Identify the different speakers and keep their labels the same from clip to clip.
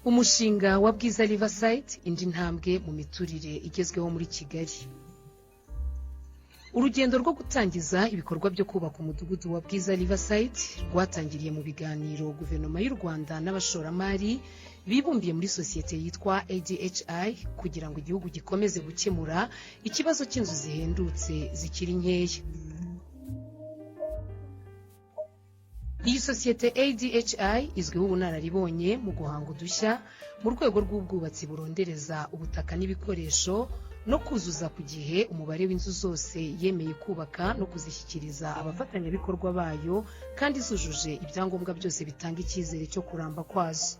Speaker 1: Umushinga wa Bwiza Riverside indi ntambwe mu miturire igezweho muri Kigali. Urugendo rwo gutangiza ibikorwa byo kubaka umudugudu wa Bwiza Riverside rwatangiriye mu biganiro guverinoma y'u Rwanda n'abashoramari bibumbiye muri sosiyete yitwa ADHI kugira ngo igihugu gikomeze gukemura ikibazo cy'inzu zihendutse zikiri nkeya. Iyi sosiyete ADHI izwiho ubunararibonye mu guhanga udushya mu rwego rw'ubwubatsi burondereza ubutaka n'ibikoresho no kuzuza ku gihe umubare w'inzu zose yemeye kubaka no kuzishyikiriza abafatanyabikorwa bayo kandi zujuje ibyangombwa byose bitanga icyizere cyo kuramba kwazo.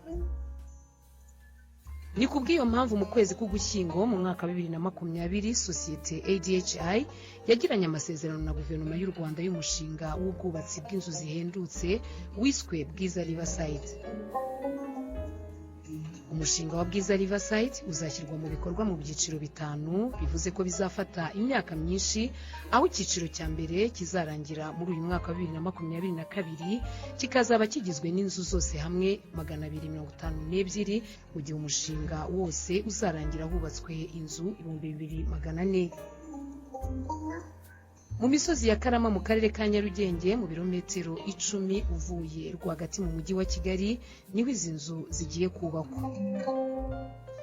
Speaker 1: Ni kubw'iyo mpamvu mu kwezi k'Ugushyingo mu mwaka wa 2020 sosiyete ADHI yagiranye amasezerano na guverinoma y'u Rwanda y'umushinga w'ubwubatsi bw'inzu zihendutse wiswe Bwiza Riverside. Umushinga wa Bwiza Riverside uzashyirwa mu bikorwa mu byiciro bitanu, bivuze ko bizafata imyaka myinshi, aho icyiciro cya mbere kizarangira muri uyu mwaka wa 2022 kikazaba kigizwe n'inzu zose hamwe 252 mu gihe umushinga wose uzarangira hubatswe inzu 2400. Mu misozi ya Karama mu karere ka Nyarugenge mu birometero 10 uvuye rwagati mu mujyi wa Kigali niho izi nzu zigiye kubakwa.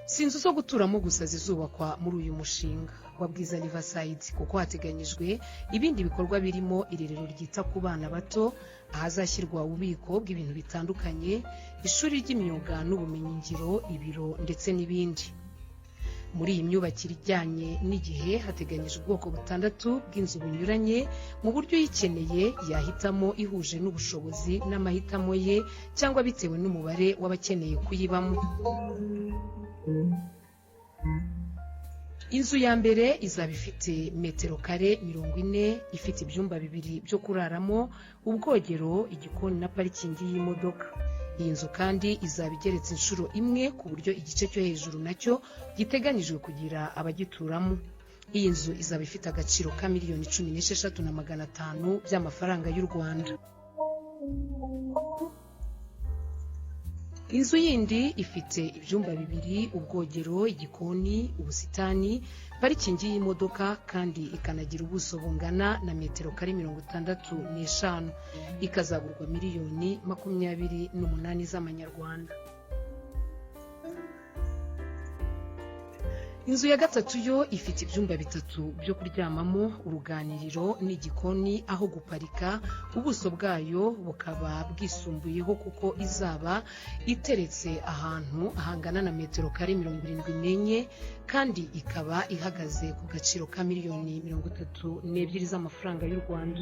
Speaker 1: Si inzu zo guturamo gusa zizubakwa muri uyu mushinga wa Bwiza Riverside kuko hateganyijwe ibindi bikorwa birimo irerero ryita ku bana bato, ahazashyirwa ububiko bw'ibintu bitandukanye, ishuri ry'imyuga n'ubumenyingiro, ibiro ndetse n'ibindi. Muri iyi myubakire ijyanye n'igihe hateganyijwe ubwoko butandatu bw'inzu bunyuranye mu buryo yikeneye yahitamo ihuje n'ubushobozi n'amahitamo ye cyangwa bitewe n'umubare w'abakeneye kuyibamo. Inzu ya mbere izaba ifite metero kare 40, ifite ibyumba 2 byo kuraramo, ubwogero, igikoni na parikingi y'imodoka. Iyi nzu kandi izaba igeretse inshuro imwe ku buryo igice cyo hejuru nacyo giteganijwe kugira abagituramo. Iyi nzu izaba ifite agaciro ka miliyoni 16,500 by'amafaranga y'u Rwanda. Inzu yindi ifite ibyumba 2, ubwogero, igikoni, ubusitani, parikingi y'imodoka kandi ikanagira ubuso bungana na metero kare 65, ikazagurwa miliyoni 28 z'amanyarwanda. Inzu ya gatatu yo ifite ibyumba 3 byo kuryamamo, uruganiriro n'igikoni, aho guparika. Ubuso bwayo bukaba bwisumbuyeho kuko izaba iteretse ahantu ahangana na metero kare 74 kandi ikaba ihagaze ku gaciro ka miliyoni 32 z'amafaranga y'u Rwanda.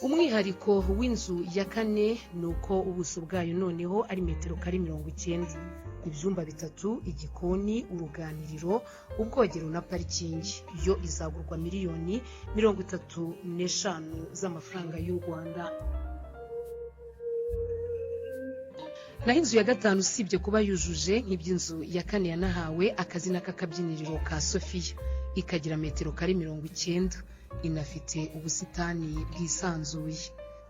Speaker 1: Umwihariko w'inzu ya kane nuko ubuso bwayo noneho ari metero kare 90, ibyumba 3, igikoni, uruganiriro, ubwogero na parikingi. Yo izagurwa miliyoni 35 z'amafaranga y'u Rwanda. Naho inzu ya gatanu usibye kuba yujuje nk'iby'inzu ya kane yanahawe akazina k'akabyiniriro ka Sofia, ikagira metero kare 90, inafite ubusitani bwisanzuye.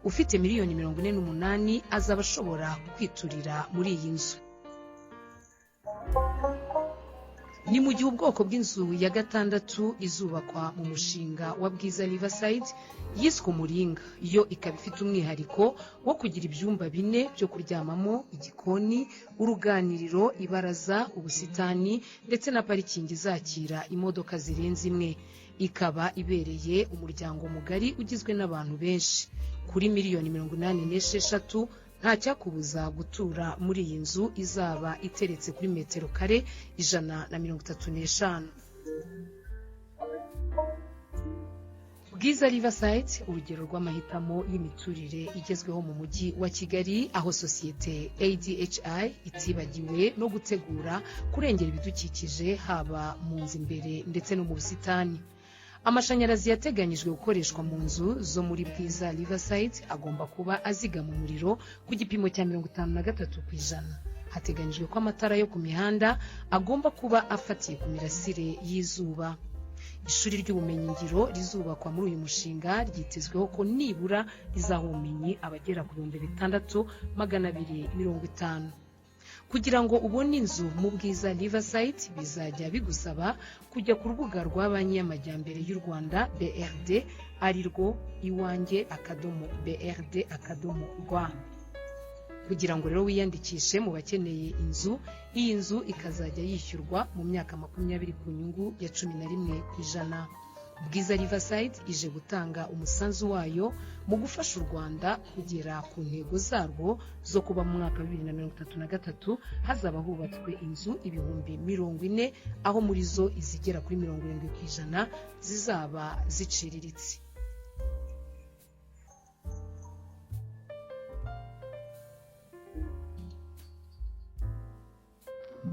Speaker 1: Ufite miliyoni 48 azaba ashobora kwiturira muri iyi nzu. Ni mu gihe ubwoko bw'inzu ya gatandatu izubakwa mu mushinga wa Bwiza Riverside yiswe Umuringa, yo ikaba ifite umwihariko wo kugira ibyumba 4 byo kuryamamo, igikoni, uruganiriro, ibaraza, ubusitani ndetse na parikingi zakira imodoka zirenze imwe. Ikaba ibereye umuryango mugari ugizwe n'abantu benshi. Kuri miliyoni 86 nta cyakubuza gutura muri iyi nzu izaba iteretse kuri metero kare 135. Bwiza Riverside, urugero rw'amahitamo y'imiturire igezweho mu mujyi wa Kigali, aho sosiyete ADHI itibagiwe no gutegura kurengera ibidukikije haba mu nzu imbere ndetse no mu busitani. Amashanyarazi yateganyijwe gukoreshwa mu nzu zo muri Bwiza Riverside agomba kuba azigama umuriro ku gipimo cya 53%. Hateganyijwe ko amatara yo ku mihanda agomba kuba afatiye ku mirasire y'izuba. ishuri ry'ubumenyingiro rizubakwa muri uyu mushinga ryitezweho ko nibura rizaha ubumenyi abagera ku 6,250. Kugira ngo ubone inzu mu Bwiza Riverside bizajya bigusaba kujya ku rubuga rwa banki y'amajyambere y'u Rwanda BRD arirwo iwanjye.brd.rw. Kugira ngo rero wiyandikishe mu bakeneye inzu, iyi nzu ikazajya yishyurwa mu myaka 20 ku nyungu ya 11%. Bwiza Riverside ije gutanga umusanzu wayo mu gufasha u Rwanda kugera ku ntego zarwo zo kuba mu mwaka wa 2033 hazaba hubatswe inzu 40,000, aho muri zo izigera kuri 70% zizaba ziciriritse.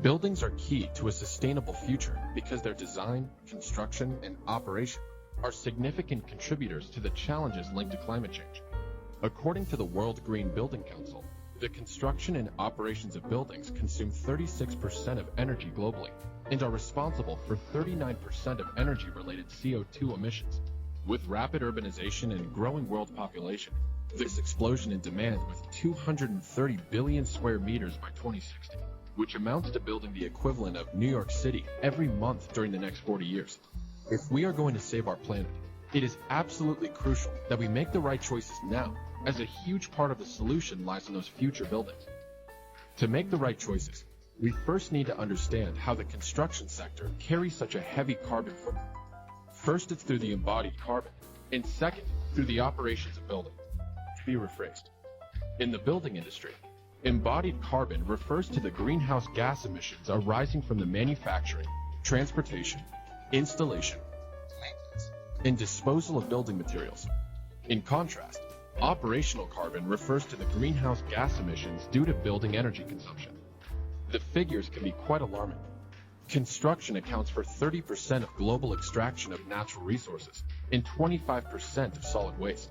Speaker 2: Buildings are key to a sustainable future because their design, construction, and operation are significant contributors to the challenges linked to climate change. According to the World Green Building Council, the construction and operations of buildings consume 36% of energy globally and are responsible for 39% of energy-related CO2 emissions. With rapid urbanization and growing world population, this explosion in demand with 230 billion square meters by 2060, which amounts to building the equivalent of New York City every month during the next 40 years. If we are going to save our planet, it is absolutely crucial that we make the right choices now, as a huge part of the solution lies in those future buildings. To make the right choices, we first need to understand how the construction sector carries such a heavy carbon footprint. First, it's through the embodied carbon, and second, through the operations of building. To be rephrased, in the building industry, embodied carbon refers to the greenhouse gas emissions arising from the manufacturing, transportation, installation, maintenance, and disposal of building materials. In contrast, operational carbon refers to the greenhouse gas emissions due to building energy consumption. The figures can be quite alarming. Construction accounts for 30% of global extraction of natural resources and 25% of solid waste.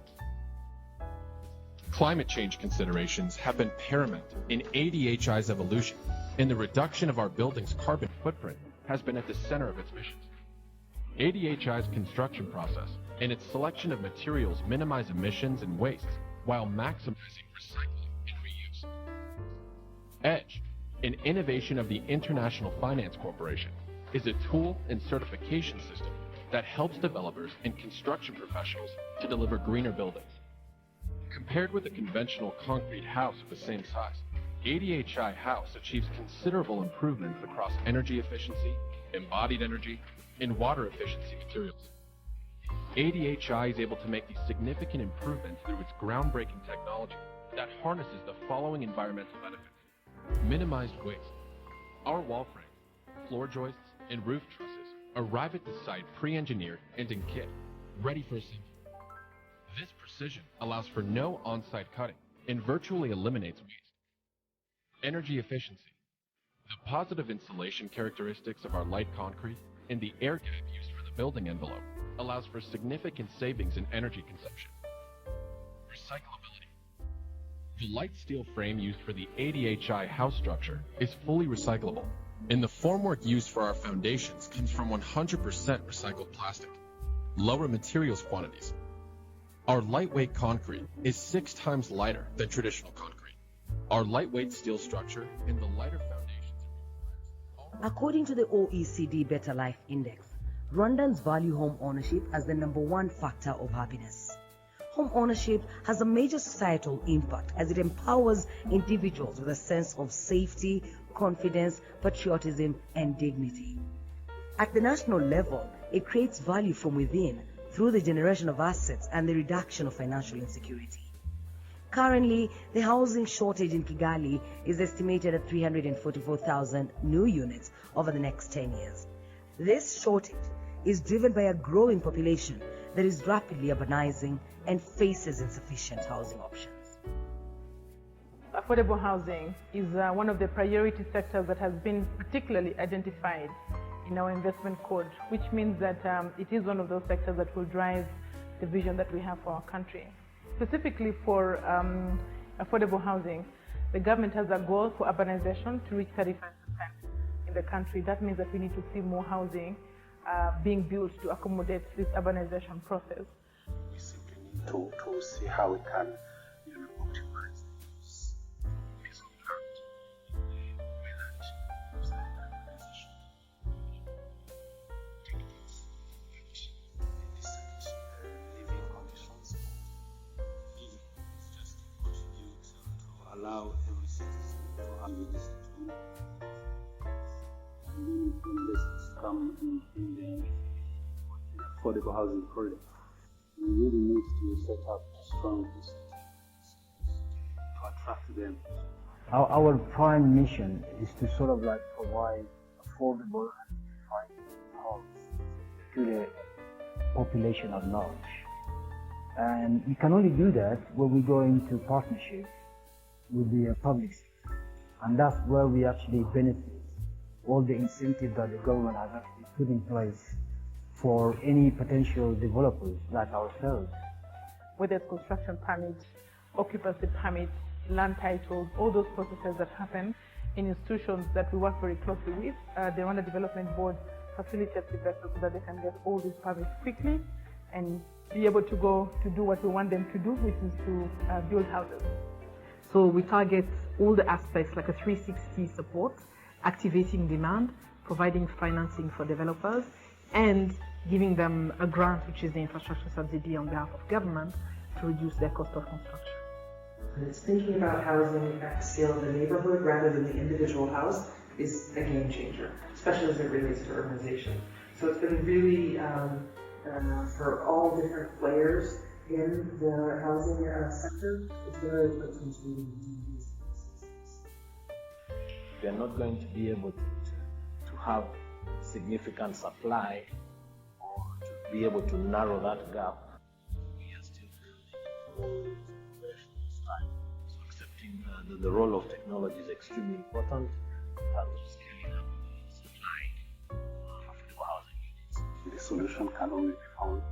Speaker 2: Climate change considerations have been paramount in ADHI's evolution, and the reduction of our building's carbon footprint has been at the center of its missions. ADHI's construction process and its selection of materials minimize emissions and wastes while maximizing recycling and reuse. EDGE, an innovation of the International Finance Corporation, is a tool and certification system that helps developers and construction professionals to deliver greener buildings. Compared with a conventional concrete house of the same size, ADHI House achieves considerable improvements across energy efficiency, embodied energy, and water efficiency materials. ADHI is able to make these significant improvements through its groundbreaking technology that harnesses the following environmental benefits. Minimized waste. Our wall frame, floor joists, and roof trusses arrive at the site pre-engineered and in kit, ready for assembly. This precision allows for no on-site cutting and virtually eliminates waste. Energy efficiency. The positive insulation characteristics of our light concrete and the air gap used for the building envelope allows for significant savings in energy consumption. Recyclability. The light steel frame used for the ADHI house structure is fully recyclable, and the formwork used for our foundations comes from 100% recycled plastic. Lower materials quantities. Our lightweight concrete is 6 times lighter than traditional concrete. Our lightweight steel structure and the lighter foundations.
Speaker 3: According to the OECD Better Life Index, Rwandans value home ownership as the #1 factor of happiness. Home ownership has a major societal impact as it empowers individuals with a sense of safety, confidence, patriotism, and dignity. At the national level, it creates value from within through the generation of assets and the reduction of financial insecurity. Currently, the housing shortage in Kigali is estimated at 344,000 new units over the next 10 years. This shortage is driven by a growing population that is rapidly urbanizing and faces insufficient housing options.
Speaker 4: Affordable housing is one of the priority sectors that has been particularly identified in our investment code, which means that it is one of those sectors that will drive the vision that we have for our country. Specifically for affordable housing, the government has a goal for urbanization to reach 35% in the country. That means that we need to see more housing being built to accommodate this urbanization process.
Speaker 5: We simply need to see how we can optimize this piece of land in the way that urbanization techniques elicit living conditions it's just to contribute to allow every citizen to have this tool. And then investors come in the affordable housing project. We really need to set up strong incentives to attract them.
Speaker 6: Our prime mission is to sort of like provide affordable and defined homes to the population at large. And we can only do that when we go into partnership with the public sector. And that's where we actually benefit all the incentives that the government has actually put in place for any potential developers like ourselves.
Speaker 4: Whether it's construction permits, occupancy permits, land titles, all those processes that happen in institutions that we work very closely with, the Rwanda Development Board facilitates investors so that they can get all these permits quickly and be able to go to do what we want them to do, which is to build houses.
Speaker 7: So we target all the aspects like a 360 support, activating demand, providing financing for developers, and giving them a grant, which is the infrastructure subsidy on behalf of government, to reduce their cost of construction.
Speaker 8: And it's thinking about housing at the scale of the neighborhood rather than the individual house is a game changer, especially as it relates to urbanization. So it's been really, for all different players in the housing sector, it's very important to do these things.
Speaker 9: We are not going to be able to have significant supply or to be able to narrow that gap. We are still building operational style. So accepting the role of technology is extremely important in terms of scaling up supply of affordable housing units.
Speaker 5: The solution can only be found